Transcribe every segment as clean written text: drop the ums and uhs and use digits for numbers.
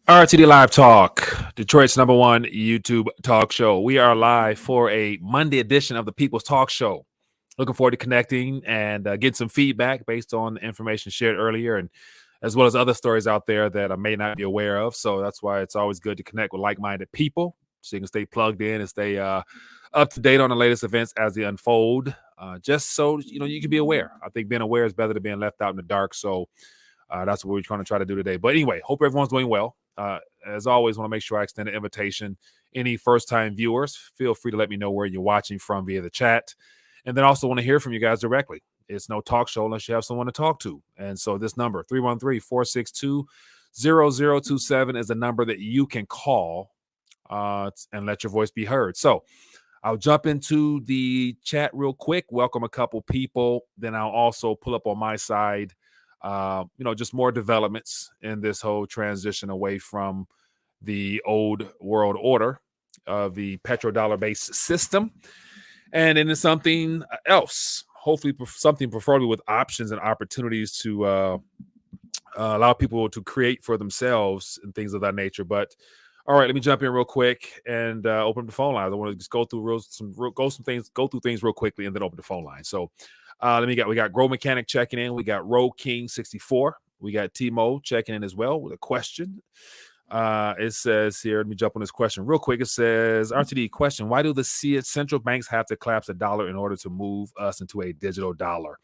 RTD Live Talk, Detroit's #1 YouTube talk show. We are live for a Monday edition of the People's Talk Show. Looking forward to connecting and getting some feedback based on the information shared earlier, and as well as other stories out there that I may not be aware of. So that's why it's always good to connect with like-minded people so you can stay plugged in and stay up to date on the latest events as they unfold. Just so you can be aware. I think being aware is better than being left out in the dark. So that's what we're trying to try to do today. But anyway, hope everyone's doing well. As always, want to make sure I extend an invitation. Any first-time viewers, feel free to let me know where you're watching from via the chat. And then also want to hear from you guys directly. It's no talk show unless you have someone to talk to. And so this number, 313-462-0027, is the number that you can call and let your voice be heard. So I'll jump into the chat real quick, welcome a couple people. Then I'll also pull up on my side just more developments in this whole transition away from the old world order of the petrodollar-based system and into something else. Hopefully, something preferably with options and opportunities to allow people to create for themselves and things of that nature. But all right, let me jump in real quick and open up the phone lines. I want to just go through things real quickly and then open the phone line. So we got Grow Mechanic checking in. We got Row King 64. We got Timo checking in as well with a question. It says here, let me jump on this question real quick. It says, RTD question, why do the central banks have to collapse the dollar in order to move us into a digital dollar?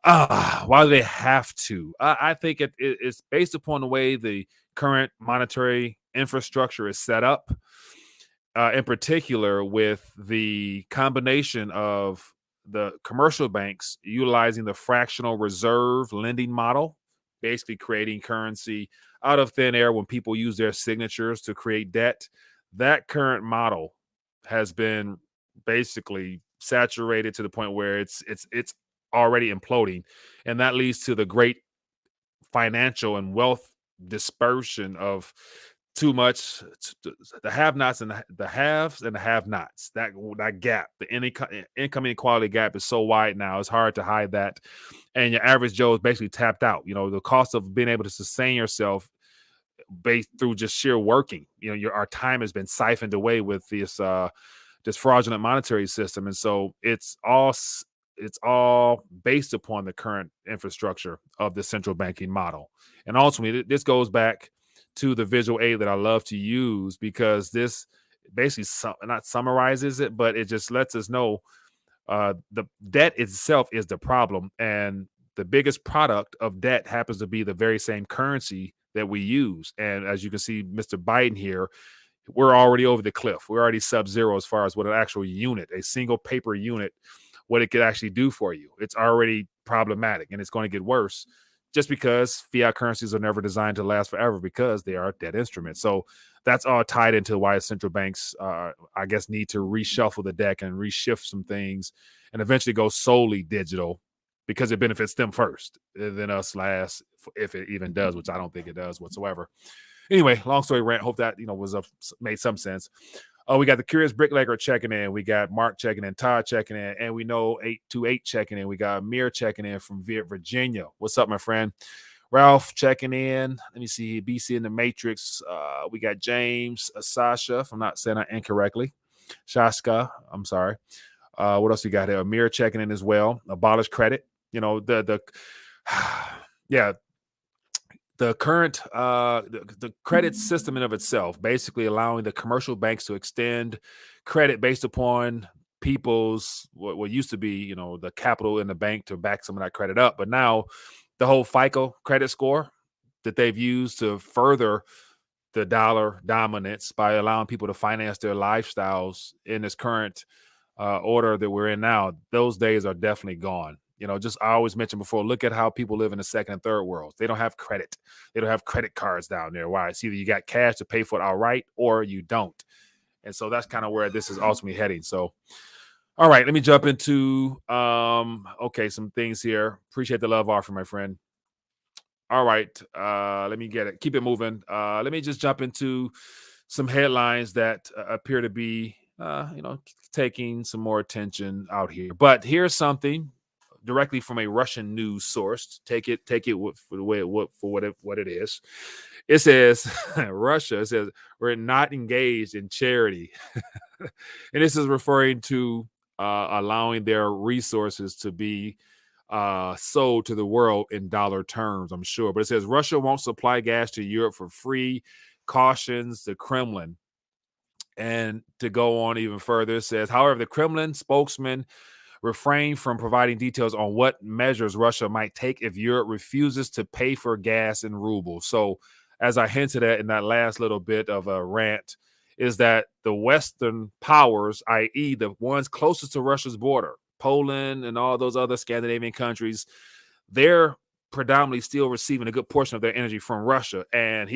Why do they have to? I think it's based upon the way the current monetary infrastructure is set up, in particular with the combination of the commercial banks utilizing the fractional reserve lending model, basically creating currency out of thin air when people use their signatures to create debt. That current model has been basically saturated to the point where it's already imploding, and that leads to the great financial and wealth dispersion of too much, the have-nots and the haves and the have-nots. That gap, the income inequality gap, is so wide now. It's hard to hide that, and your average Joe is basically tapped out. The cost of being able to sustain yourself based through just sheer working. Our time has been siphoned away with this fraudulent monetary system, and so it's all based upon the current infrastructure of the central banking model. And ultimately, this goes back to the visual aid that I love to use, because this basically not summarizes it, but it just lets us know the debt itself is the problem. And the biggest product of debt happens to be the very same currency that we use. And as you can see, Mr. Biden here, we're already over the cliff. We're already sub-zero as far as what an actual unit, a single paper unit, what it could actually do for you. It's already problematic, and it's going to get worse just because fiat currencies are never designed to last forever, because they are debt instruments. So that's all tied into why central banks, I guess, need to reshuffle the deck and reshift some things and eventually go solely digital, because it benefits them first and then us last, if it even does, which I don't think it does whatsoever. Anyway, long story rant. Hope that made some sense. We got the Curious Bricklayer checking in. We got Mark checking in, Todd checking in, and we know 828 checking in. We got Amir checking in from Virginia. What's up, my friend? Ralph checking in. Let me see. BC in the Matrix. We got James, Sasha, if I'm not saying that incorrectly. Shaska, I'm sorry. What else we got here? Amir checking in as well. Abolish credit. Yeah. The current the credit system in of itself, basically allowing the commercial banks to extend credit based upon people's what used to be, the capital in the bank to back some of that credit up. But now the whole FICO credit score that they've used to further the dollar dominance by allowing people to finance their lifestyles in this current order that we're in now, those days are definitely gone. Just I always mentioned before, look at how people live in the second and third worlds. They don't have credit. They don't have credit cards down there. Why? It's either you got cash to pay for it outright or you don't. And so that's kind of where this is ultimately heading. So, all right, let me jump into, some things here. Appreciate the love offer, my friend. All right, let me get it. Keep it moving. Let me just jump into some headlines that appear to be, taking some more attention out here. But here's something directly from a Russian news source. Take it for the way what it is. It says Russia. It says we're not engaged in charity, and this is referring to allowing their resources to be sold to the world in dollar terms, I'm sure. But it says Russia won't supply gas to Europe for free, cautions the Kremlin. And to go on even further, it says, however, the Kremlin spokesman refrained from providing details on what measures Russia might take if Europe refuses to pay for gas in rubles. So, as I hinted at in that last little bit of a rant, is that the Western powers, i.e., the ones closest to Russia's border, Poland and all those other Scandinavian countries, they're predominantly still receiving a good portion of their energy from Russia. And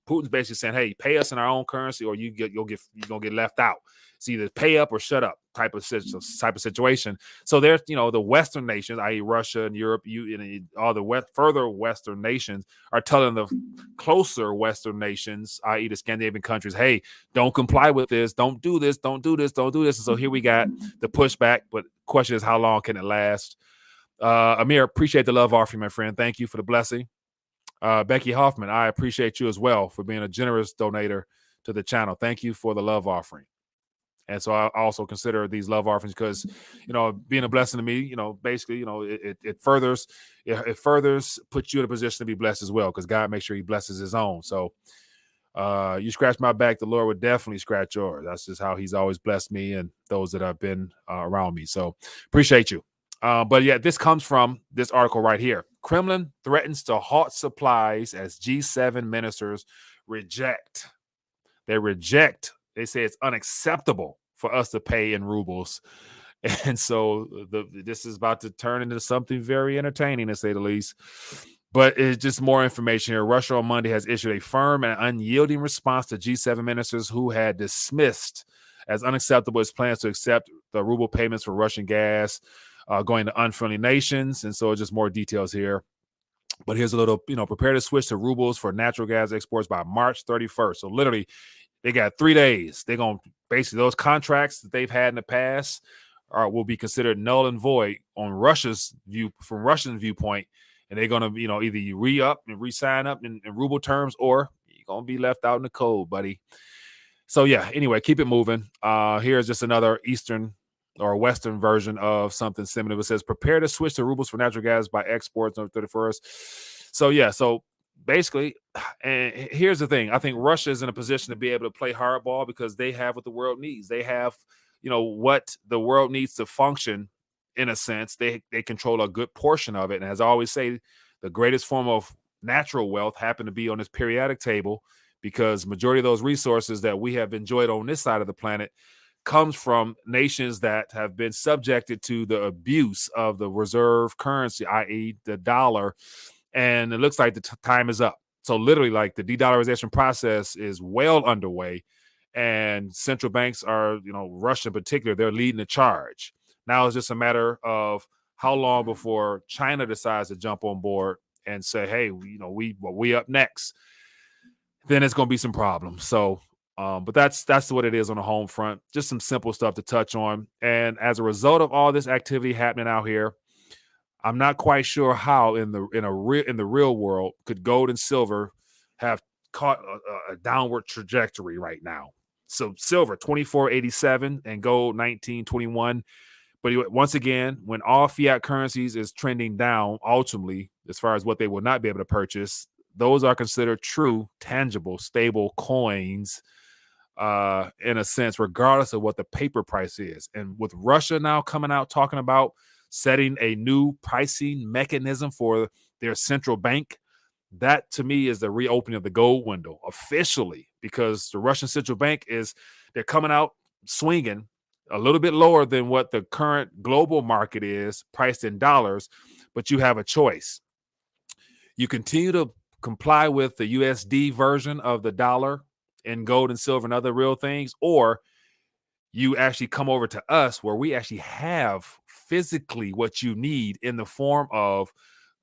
Putin's basically saying, hey, pay us in our own currency or you're gonna get left out. It's either pay up or shut up type of situation. So there's, the Western nations, i.e. Russia and Europe, all the further Western nations are telling the closer Western nations, i.e. the Scandinavian countries, hey, don't comply with this, don't do this, don't do this, don't do this. And so here we got the pushback, but question is, how long can it last? Amir, appreciate the love offering, my friend. Thank you for the blessing. Becky Hoffman, I appreciate you as well for being a generous donator to the channel. Thank you for the love offering. And so I also consider these love offerings because, being a blessing to me, basically, it furthers puts you in a position to be blessed as well because God makes sure he blesses his own. So you scratch my back, the Lord would definitely scratch yours. That's just how he's always blessed me and those that have been around me. So appreciate you. But yeah, this comes from this article right here. Kremlin threatens to halt supplies as G7 ministers reject. They say it's unacceptable for us to pay in rubles. And so this is about to turn into something very entertaining, to say the least. But it's just more information here. Russia on Monday has issued a firm and unyielding response to G7 ministers who had dismissed as unacceptable its plans to accept the ruble payments for Russian gas going to unfriendly nations. And so just more details here. But here's a little, prepare to switch to rubles for natural gas exports by March 31st. So literally, they got 3 days. They're going to basically, those contracts that they've had in the past will be considered null and void on Russia's view, from Russian viewpoint. And they're going to, either you re-up and re-sign up in ruble terms, or you're going to be left out in the cold, buddy. So yeah, anyway, keep it moving. Here's just another Eastern or Western version of something similar. It says, prepare to switch to rubles for natural gas by exports on the 31st. So yeah, so basically, and here's the thing. I think Russia is in a position to be able to play hardball because they have what the world needs. They have, what the world needs to function in a sense. They control a good portion of it. And as I always say, the greatest form of natural wealth happen to be on this periodic table because majority of those resources that we have enjoyed on this side of the planet comes from nations that have been subjected to the abuse of the reserve currency, i.e. the dollar. And it looks like the time is up. So literally, like, the de-dollarization process is well underway. And central banks are, Russia in particular, they're leading the charge. Now it's just a matter of how long before China decides to jump on board and say, hey, we up next. Then it's going to be some problems. So, but that's what it is on the home front. Just some simple stuff to touch on. And as a result of all this activity happening out here, I'm not quite sure how in the real world could gold and silver have caught a downward trajectory right now. So silver 24.87 and gold 19.21. But once again, when all fiat currencies is trending down, ultimately, as far as what they will not be able to purchase, those are considered true, tangible, stable coins, in a sense, regardless of what the paper price is. And with Russia now coming out talking about setting a new pricing mechanism for their central bank, that to me is the reopening of the gold window officially, because the Russian central bank they're coming out swinging a little bit lower than what the current global market is priced in dollars, but you have a choice. You continue to comply with the USD version of the dollar in gold and silver and other real things, or you actually come over to us where we actually have physically what you need in the form of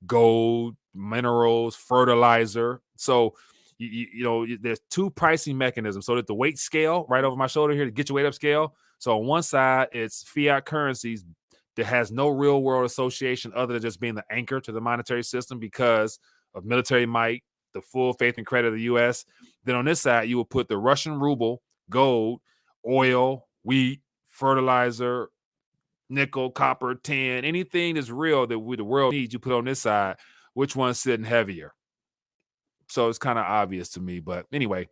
gold, minerals, fertilizer. So, there's two pricing mechanisms. So that the weight scale right over my shoulder here, to get your weight up scale. So on one side, it's fiat currencies that has no real world association other than just being the anchor to the monetary system because of military might, the full faith and credit of the U.S. Then on this side, you will put the Russian ruble, gold, oil, wheat, fertilizer, nickel, copper, tin, anything that's real that the world needs, you put on this side. Which one's sitting heavier? So it's kind of obvious to me. But anyway,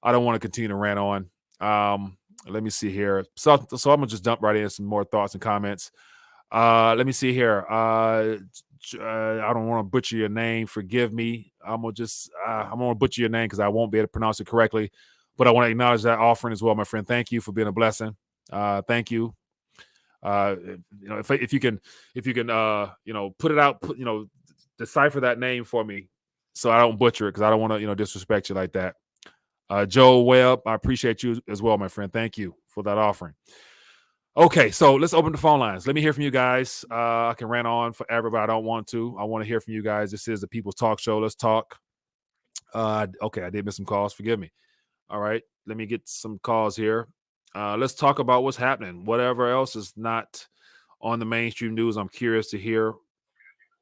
I don't want to continue to rant on. Let me see here. So I'm gonna just jump right in some more thoughts and comments. Let me see here. I don't want to butcher your name. Forgive me. I'm gonna butcher your name because I won't be able to pronounce it correctly. But I want to acknowledge that offering as well, my friend. Thank you for being a blessing. Thank you. If you can, put it out, decipher that name for me so I don't butcher it because I don't want to, disrespect you like that. Joe Webb, I appreciate you as well, my friend. Thank you for that offering. Okay, so let's open the phone lines. Let me hear from you guys. I can rant on forever, but I don't want to. I want to hear from you guys. This is the People's Talk Show. Let's talk. Okay, I did miss some calls. Forgive me. All right, let me get some calls here. Let's talk about what's happening. Whatever else is not on the mainstream news, I'm curious to hear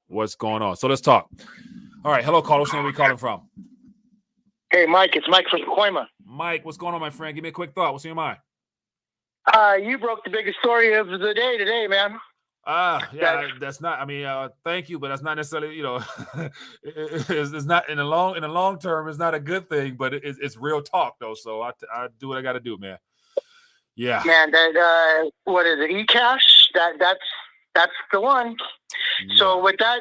what's going on. So let's talk. All right, hello, caller. What's your name? Where you calling from? Hey, Mike. It's Mike from Pacoima. Mike, what's going on, my friend? Give me a quick thought. What's in your mind? You broke the biggest story of the day today, man. That's not. I mean, thank you, but that's not necessarily. It's not in the long term. It's not a good thing, but it's real talk though. So I do what I got to do, man. Yeah, man. That what is it? eCash. That's the one. Yeah. So with that,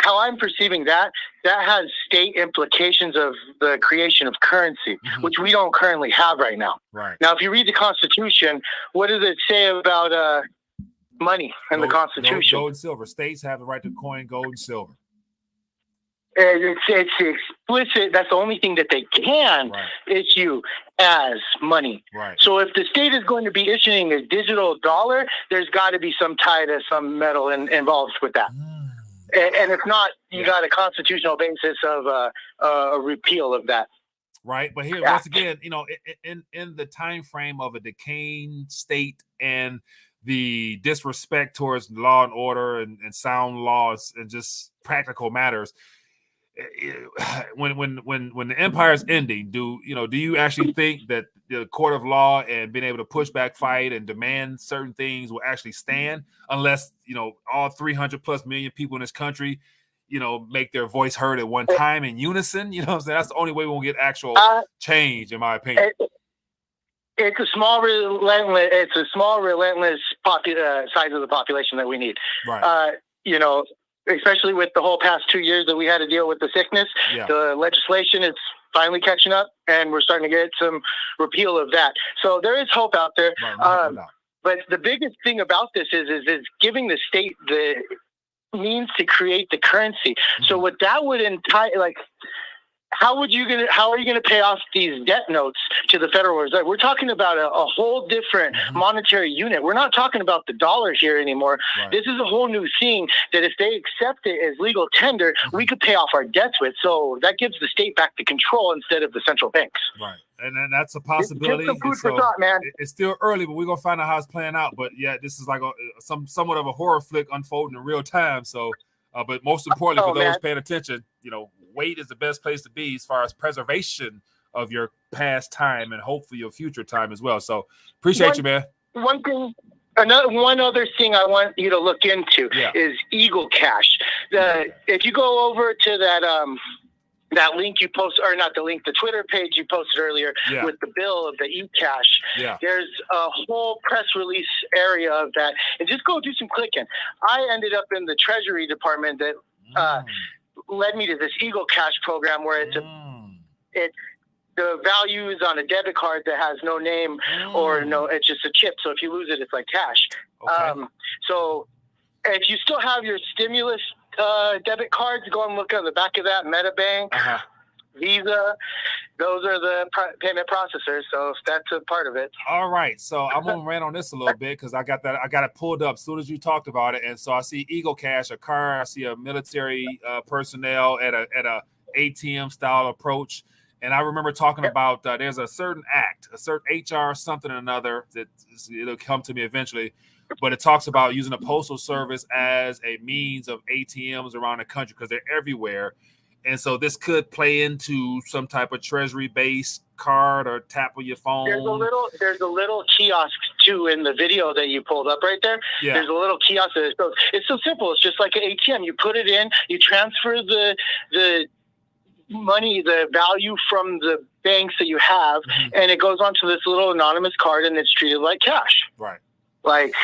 how I'm perceiving that has state implications of the creation of currency, which we don't currently have right now. Right. Now, if you read the Constitution, what does it say about money in the Constitution? Gold and silver. States have the right to coin gold and silver. It's explicit. That's the only thing that they can issue as money. Right. So if the state is going to be issuing a digital dollar, there's got to be some tie to some metal involved with that. And if not, you got a constitutional basis of a repeal of that. Right, but here once again, in the time frame of a decaying state and the disrespect towards law and order and sound laws and just practical matters, when the empire is ending, do you actually think that the court of law and being able to push back, fight, and demand certain things will actually stand unless all 300 plus million people in this country make their voice heard at one time in unison? You know what I'm saying? That's the only way we'll get actual change, in my opinion. It's a small, relentless size of the population that we need. Right. Especially with the whole past 2 years that we had to deal with the sickness, the legislation is finally catching up, and we're starting to get some repeal of that. So there is hope out there. Right. But the biggest thing about this is giving the state the means to create the currency. So what that would entitle, how are you going to pay off these debt notes to the Federal Reserve? We're talking about a whole different monetary unit. We're not talking about the dollar here anymore. Right. This is a whole new thing that if they accept it as legal tender, we could pay off our debts with. So that gives the state back the control instead of the central banks. Right. And that's a possibility. Just some food for thought, man. It's still early, but we're going to find out how it's playing out. But yeah, this is like somewhat of a horror flick unfolding in real time. So, but most importantly, for those paying attention, wait is the best place to be as far as preservation of your past time and hopefully your future time as well. So appreciate you, man. One other thing I want you to look into is Eagle Cash. If you go over to that link you post, or not the link, the Twitter page you posted earlier with the bill of the eCash, there's a whole press release area of that, and just go do some clicking. I ended up in the Treasury Department that led me to this Eagle Cash program where it's the value is on a debit card that has no name or it's just a chip. So if you lose it, it's like cash. Okay. So if you still have your stimulus debit cards, go and look on the back of that. MetaBank, Visa, those are the payment processors. So that's a part of it. All right. So I'm going to rant on this a little bit because I got it pulled up as soon as you talked about it. And so I see Eagle Cash, a car. I see a military personnel at a ATM style approach. And I remember talking about there's a certain act, a certain HR something or another that it'll come to me eventually, But it talks about using the postal service as a means of ATMs around the country because they're everywhere. And so this could play into some type of treasury-based card or tap on your phone. There's a little kiosk too in the video that you pulled up right there. Yeah. There's a little kiosk. It's so simple. It's just like an ATM. You put it in, you transfer the money, the value from the banks that you have, and it goes onto this little anonymous card, and it's treated like cash. Right. Like,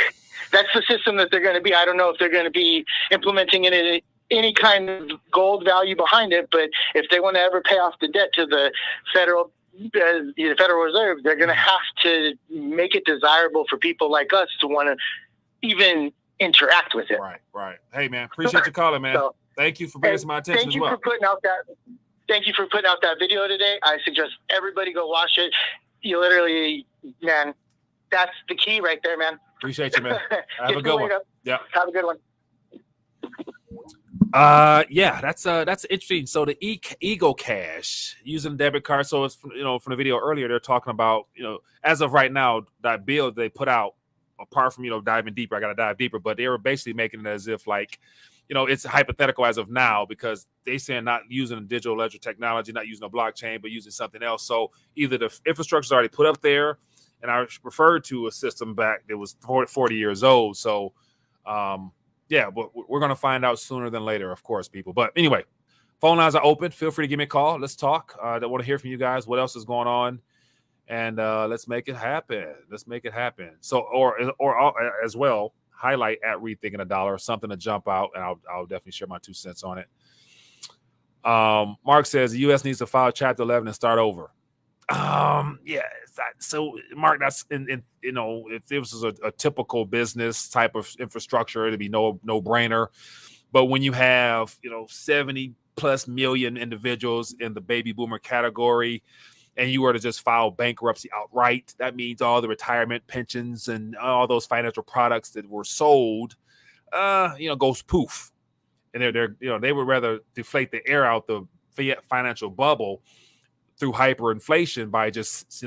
that's the system that they're going to be. I don't know if they're going to be implementing it in any kind of gold value behind it, but if they want to ever pay off the debt to the Federal Reserve, they're going to have to make it desirable for people like us to want to even interact with it. Right. Hey, man, appreciate you calling, man. So, thank you for bringing my attention as well. Thank you for putting out that video today. I suggest everybody go watch it. You literally, man, that's the key right there, man. Appreciate you, man. Have a good one. Yeah. Have a good one. Yeah, that's interesting. So the Ego Cash using debit card. So it's from the video earlier, they're talking about as of right now that bill they put out. Apart from diving deeper, I got to dive deeper, but they were basically making it as if like it's hypothetical as of now because they saying not using a digital ledger technology, not using a blockchain, but using something else. So either the infrastructure is already put up there, and I referred to a system back that was 40 years old. So. Yeah, but we're going to find out sooner than later, of course, people. But anyway, phone lines are open. Feel free to give me a call. Let's talk. I want to hear from you guys. What else is going on? And let's make it happen. So, or as well, highlight at Rethinking a Dollar, something to jump out, and I'll definitely share my 2 cents on it. Mark says the U.S. needs to file Chapter 11 and start over. Yeah. So, Mark, that's if this was a typical business type of infrastructure, it'd be no brainer. But when you have 70+ million individuals in the baby boomer category, and you were to just file bankruptcy outright, that means all the retirement pensions and all those financial products that were sold, goes poof. And they would rather deflate the air out the financial bubble through hyperinflation by just,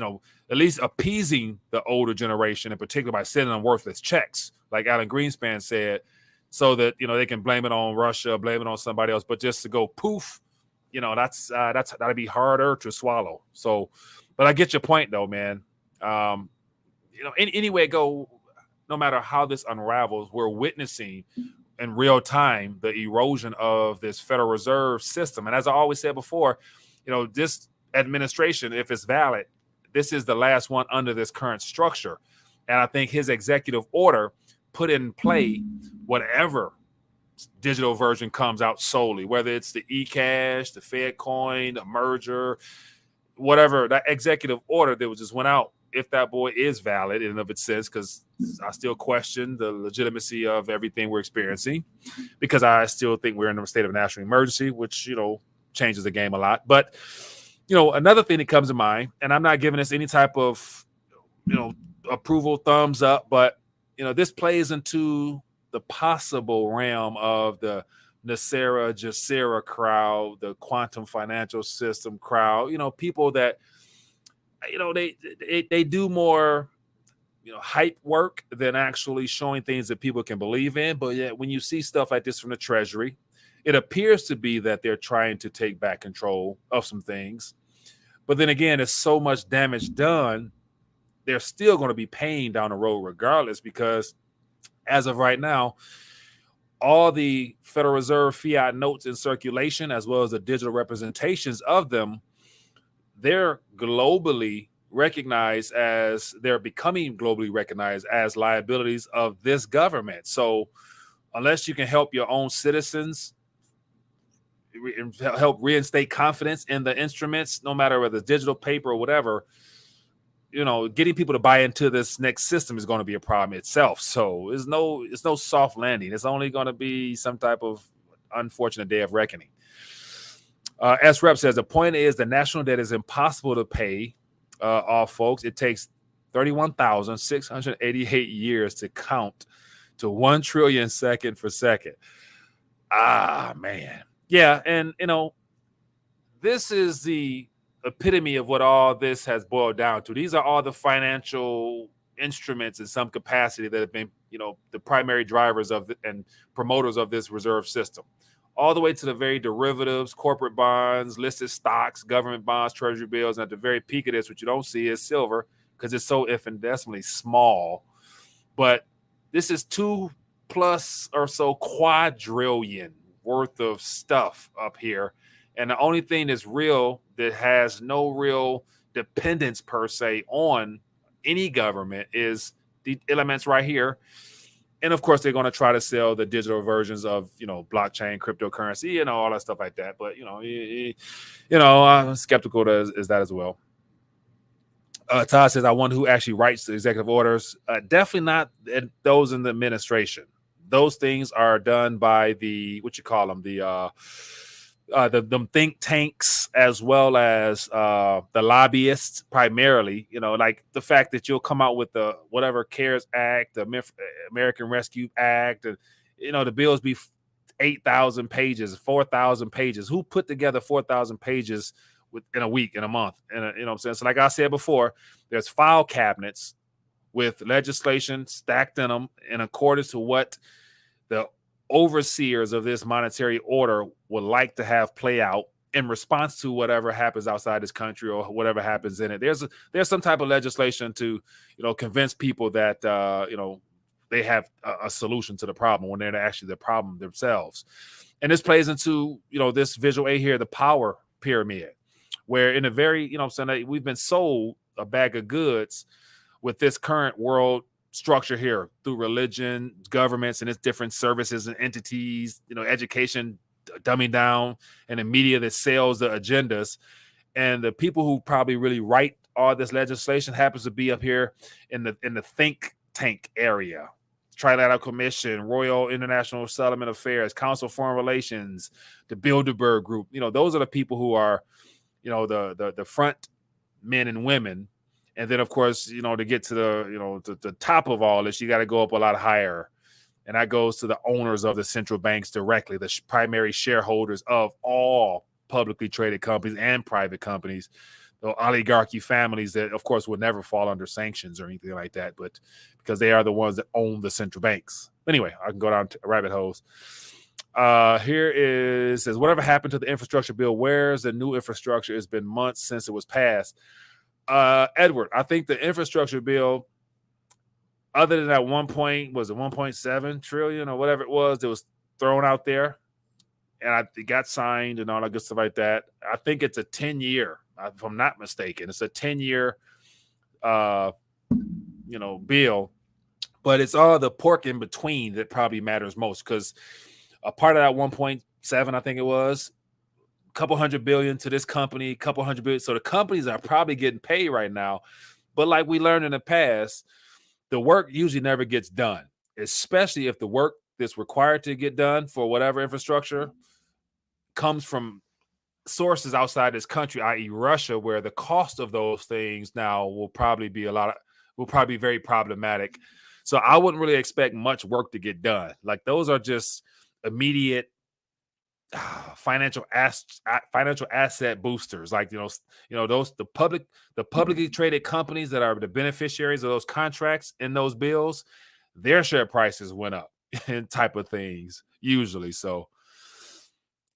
at least appeasing the older generation, in particular by sending them worthless checks, like Alan Greenspan said, so that, they can blame it on Russia, blame it on somebody else, but just to go poof, that'd be harder to swallow. So, but I get your point though, man. Anyway, go, no matter how this unravels, we're witnessing in real time the erosion of this Federal Reserve system. And as I always said before, this administration, if it's valid, this is the last one under this current structure. And I think his executive order put in play whatever digital version comes out solely, whether it's the e-cash, the Fed coin, the merger, whatever, that executive order that just went out, if that boy is valid in and of itself, because I still question the legitimacy of everything we're experiencing, because I still think we're in a state of national emergency, which, changes the game a lot. But another thing that comes to mind, and I'm not giving this any type of, approval, thumbs up, but, this plays into the possible realm of the Nasera, Jacera crowd, the quantum financial system crowd, people that, they do more, hype work than actually showing things that people can believe in. But yet when you see stuff like this from the Treasury, it appears to be that they're trying to take back control of some things. But then again, there's so much damage done, they're still going to be paying down the road regardless, because as of right now, all the Federal Reserve fiat notes in circulation, as well as the digital representations of them, they're globally recognized as, they're becoming globally recognized as liabilities of this government. So unless you can help your own citizens help reinstate confidence in the instruments, no matter whether it's digital, paper, or whatever, getting people to buy into this next system is going to be a problem itself. So it's no soft landing. It's only going to be some type of unfortunate day of reckoning. S-Rep says the point is the national debt is impossible to pay off, folks. It takes 31,688 years to count to 1 trillion second for second. Ah, man. Yeah, and, this is the epitome of what all this has boiled down to. These are all the financial instruments in some capacity that have been, the primary drivers of and promoters of this reserve system, all the way to the very derivatives, corporate bonds, listed stocks, government bonds, treasury bills. And at the very peak of this, what you don't see is silver because it's so infinitesimally small. But this is 2+ or so quadrillion worth of stuff up here. And the only thing that's real, that has no real dependence per se on any government, is the elements right here. And of course, they're going to try to sell the digital versions of, blockchain, cryptocurrency, all that stuff like that. But, I'm skeptical as that as well. Todd says, I wonder who actually writes the executive orders. Definitely not those in the administration. Those things are done by the, the think tanks, as well as the lobbyists primarily. Like the fact that you'll come out with the whatever CARES Act, the American Rescue Act, and the bills be 8,000 pages, 4,000 pages. Who put together 4,000 pages in a week, in a month? And what I'm saying? So like I said before, there's file cabinets with legislation stacked in them in accordance to what the overseers of this monetary order would like to have play out in response to whatever happens outside this country or whatever happens in it. There's some type of legislation to, convince people that, they have a solution to the problem when they're actually the problem themselves. And this plays into, this visual aid here, the power pyramid, where in a very, we've been sold a bag of goods with this current world structure here through religion, governments, and its different services and entities, education dumbing down, and the media that sells the agendas. And the people who probably really write all this legislation happens to be up here in the think tank area. Trilateral Commission, Royal International Settlement Affairs, Council of Foreign Relations, the Bilderberg Group. Those are the people who are, the front men and women. And then, of course, to get to the top of all this, you got to go up a lot higher. And that goes to the owners of the central banks directly, the primary shareholders of all publicly traded companies and private companies, the oligarchy families that, of course, would never fall under sanctions or anything like that, but because they are the ones that own the central banks. Anyway, I can go down to rabbit holes. Here says, whatever happened to the infrastructure bill? Where's the new infrastructure? It's been months since it was passed. Edward, I think the infrastructure bill, other than that 1.7 trillion or whatever it was that was thrown out there, and it got signed and all that good stuff like that. I think it's a 10-year, if I'm not mistaken. It's a 10-year, bill, but it's all the pork in between that probably matters most, because a part of that 1.7, I think it was, couple $100 billion to this company, couple $100 billion. So the companies are probably getting paid right now. But like we learned in the past, the work usually never gets done, especially if the work that's required to get done for whatever infrastructure comes from sources outside this country, i.e. Russia, where the cost of those things now will probably be very problematic. So I wouldn't really expect much work to get done. Like those are just immediate financial asset boosters, like those the publicly traded companies that are the beneficiaries of those contracts in those bills, their share prices went up and type of things usually. So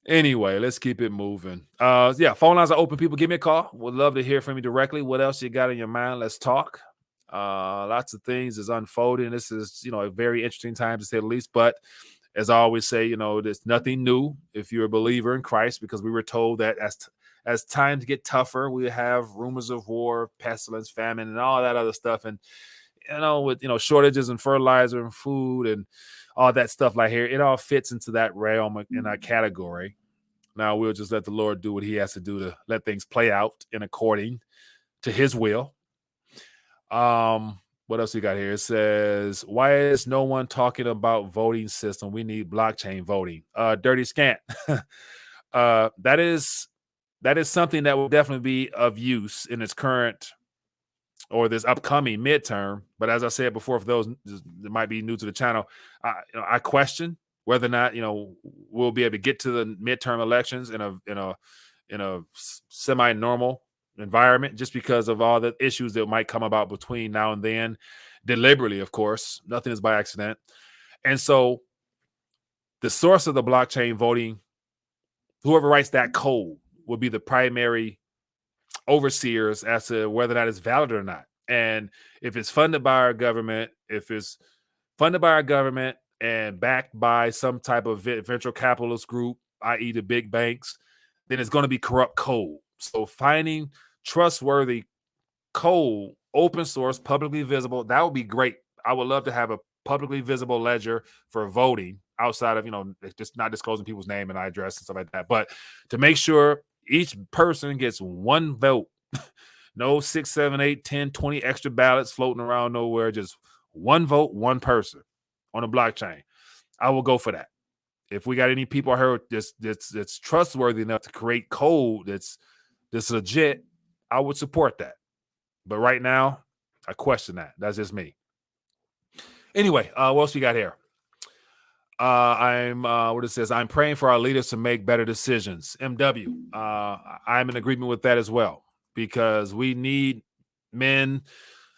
anyway, let's keep it moving. Phone lines are open. People, give me a call. Would love to hear from you directly. What else you got in your mind? Let's talk. Lots of things is unfolding. This is a very interesting time, to say the least, but as I always say, there's nothing new if you're a believer in Christ, because we were told that as times get tougher, we have rumors of war, pestilence, famine, and all that other stuff. And, with, shortages in fertilizer and food and all that stuff like here, it all fits into that realm in that category. Now we'll just let the Lord do what he has to do to let things play out in according to his will. What else we got here? It says, why is no one talking about voting system? We need blockchain voting. Dirty Scant. That is something that will definitely be of use in its current or this upcoming midterm. But as I said before, for those that might be new to the channel, I question whether or not we'll be able to get to the midterm elections in a semi-normal environment, just because of all the issues that might come about between now and then. deliberately, of course. Nothing is by accident. And so the source of the blockchain voting, whoever writes that code will be the primary overseers as to whether that is valid or not. And if it's funded by our government, and backed by some type of venture capitalist group, i.e. the big banks, then it's going to be corrupt code. So finding trustworthy code, open source, publicly visible, that would be great. I would love to have a publicly visible ledger for voting outside of, just not disclosing people's name and address and stuff like that. But to make sure each person gets one vote, no 6, 7, 8, 10, 20 extra ballots floating around nowhere, just one vote, one person on a blockchain. I will go for that. If we got any people I heard that's trustworthy enough to create code that's legit, I would support that. But right now, I question that. That's just me. Anyway, what else we got here? What it says, I'm praying for our leaders to make better decisions. MW, I'm in agreement with that as well, because we need men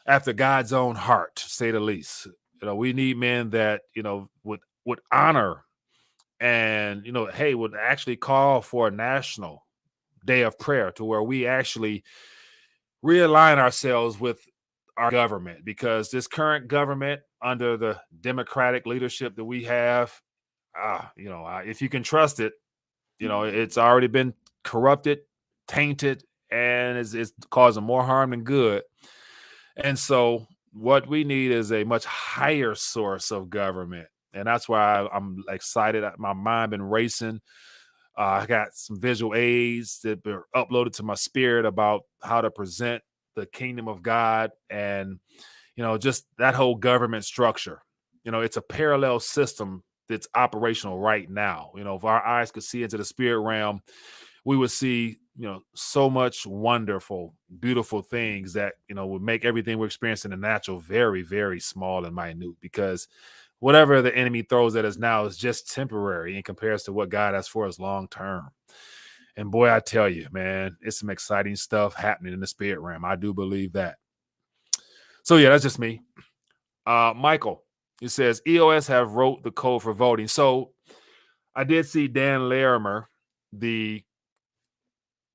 after God's own heart, to say the least. We need men that, would honor and, would actually call for a national day of prayer to where we actually realign ourselves with our government, because this current government under the democratic leadership that we have, if you can trust it, it's already been corrupted, tainted, and it's causing more harm than good. And so what we need is a much higher source of government. And that's why I'm excited. My mind been racing. I got some visual aids that were uploaded to my spirit about how to present the kingdom of God, and just that whole government structure. It's a parallel system that's operational right now. If our eyes could see into the spirit realm, we would see so much wonderful, beautiful things that would make everything we're experiencing in the natural very, very small and minute, because whatever the enemy throws at us now is just temporary in comparison to what God has for us long term. And boy, I tell you, man, it's some exciting stuff happening in the spirit realm. I do believe that. So yeah, that's just me. Michael, it says EOS have wrote the code for voting. So I did see Dan Larimer, the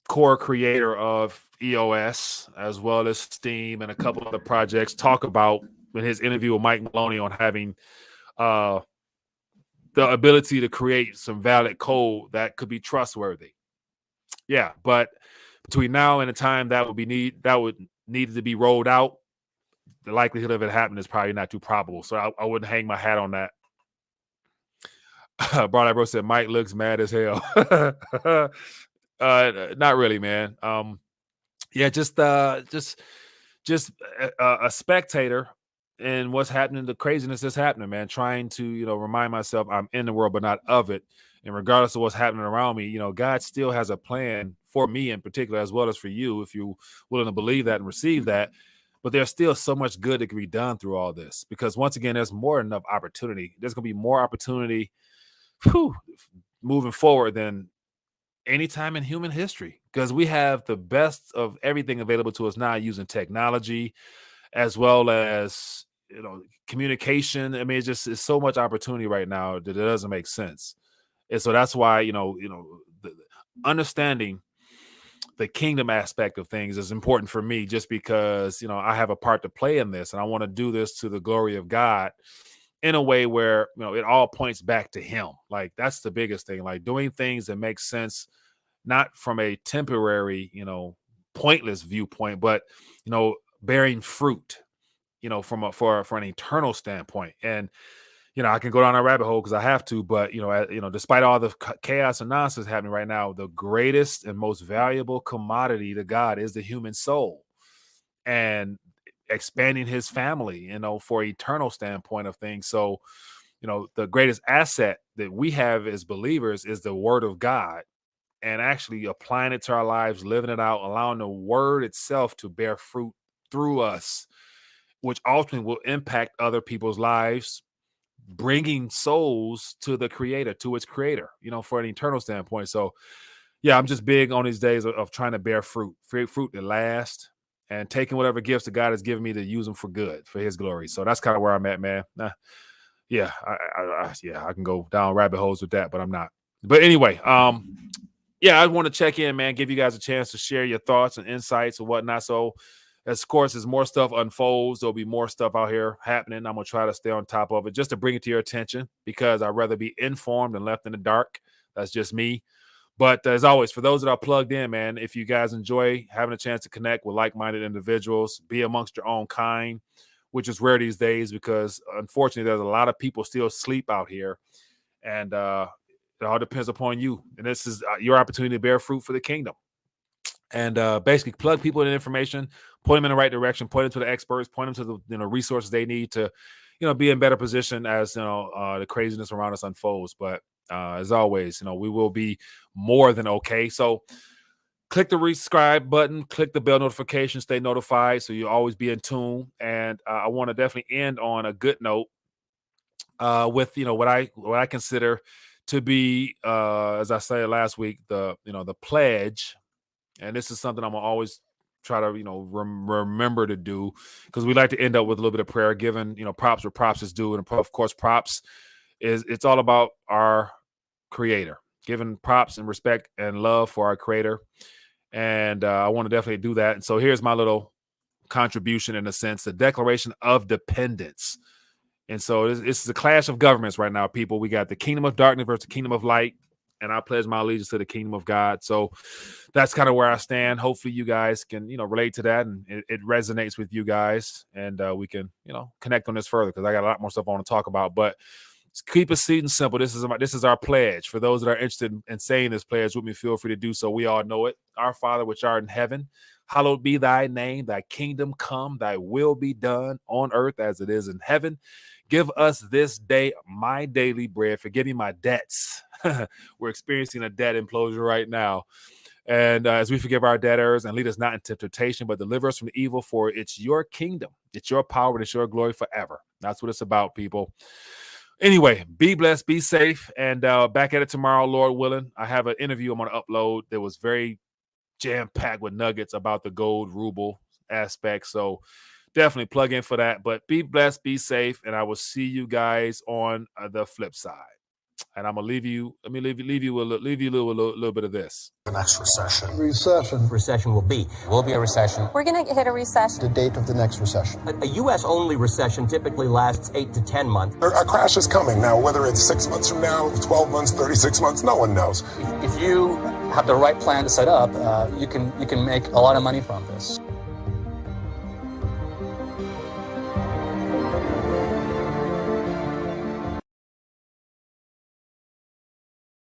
core creator of EOS, as well as Steam and a couple other projects, talk about in his interview with Mike Maloney on having the ability to create some valid code that could be trustworthy. Yeah, but between now and the time that would need to be rolled out, the likelihood of it happening is probably not too probable. So I wouldn't hang my hat on that. Broad Bro said Mike looks mad as hell. Not really, man. Yeah, just a spectator in what's happening, the craziness that's happening, man. Trying to remind myself I'm in the world but not of it. And regardless of what's happening around me, God still has a plan for me in particular, as well as for you, if you're willing to believe that and receive that. But there's still so much good that can be done through all this, because once again, there's more than enough opportunity. There's going to be more opportunity moving forward than any time in human history, because we have the best of everything available to us now, using technology as well as communication. I mean, it's so much opportunity right now that it doesn't make sense. And so that's why understanding the kingdom aspect of things is important for me, just because I have a part to play in this, and I want to do this to the glory of God in a way where it all points back to him. Like, that's the biggest thing, like doing things that make sense, not from a temporary pointless viewpoint, but bearing fruit from for an eternal standpoint. And I can go down a rabbit hole because I have to, but despite all the chaos and nonsense happening right now, the greatest and most valuable commodity to God is the human soul, and expanding his family, for eternal standpoint of things. So, the greatest asset that we have as believers is the word of God, and actually applying it to our lives, living it out, allowing the word itself to bear fruit through us, which ultimately will impact other people's lives, bringing souls to the creator, to its creator, for an eternal standpoint. So yeah, I'm just big on these days of trying to bear fruit that lasts, and taking whatever gifts that God has given me to use them for good, for his glory. So that's kind of where I'm at, man. Yeah, I can go down rabbit holes with that, but I'm not. But anyway, yeah, I want to check in, man, give you guys a chance to share your thoughts and insights and whatnot. So, of course, as more stuff unfolds, there'll be more stuff out here happening. I'm going to try to stay on top of it just to bring it to your attention because I'd rather be informed than left in the dark. That's just me. But as always, for those that are plugged in, man, if you guys enjoy having a chance to connect with like-minded individuals, be amongst your own kind, which is rare these days because, unfortunately, there's a lot of people still sleep out here. And it all depends upon you. And this is your opportunity to bear fruit for the kingdom. And basically plug people in information, point them in the right direction, point them to the experts, point them to the resources they need to, be in better position as the craziness around us unfolds. But as always, we will be more than okay. So click the subscribe button, click the bell notification, stay notified so you'll always be in tune. And I want to definitely end on a good note with what I consider to be, as I said last week, the pledge. And this is something I'm gonna always try to remember to do because we like to end up with a little bit of prayer, giving props where props is due, and of course props it's all about our Creator, giving props and respect and love for our Creator. And I want to definitely do that. And so here's my little contribution in a sense: the Declaration of Dependence. And so this is a clash of governments right now, people. We got the kingdom of darkness versus the kingdom of light. And I pledge my allegiance to the kingdom of God. So that's kind of where I stand. Hopefully you guys can, relate to that and it resonates with you guys. And we can, connect on this further because I got a lot more stuff I want to talk about. But keep it sweet and simple. This is our pledge. For those that are interested in saying this pledge with me, feel free to do so. We all know it. Our Father, which art in heaven, hallowed be thy name. Thy kingdom come. Thy will be done on earth as it is in heaven. Give us this day my daily bread. Forgive me my debts. We're experiencing a debt implosion right now. And as we forgive our debtors, and lead us not into temptation, but deliver us from evil, for it's your kingdom, it's your power, and it's your glory forever. That's what it's about, people. Anyway, be blessed, be safe, and back at it tomorrow, Lord willing. I have an interview I'm going to upload that was very jam-packed with nuggets about the gold ruble aspect. So definitely plug in for that. But be blessed, be safe, and I will see you guys on the flip side. And I'm gonna leave you. Let me leave you with a little bit of this. The next recession. Recession will be a recession. We're gonna hit a recession. The date of the next recession. A U.S. only recession typically lasts 8 to 10 months. A crash is coming now. Whether it's 6 months from now, 12 months, 36 months, no one knows. If you have the right plan to set up, you can make a lot of money from this.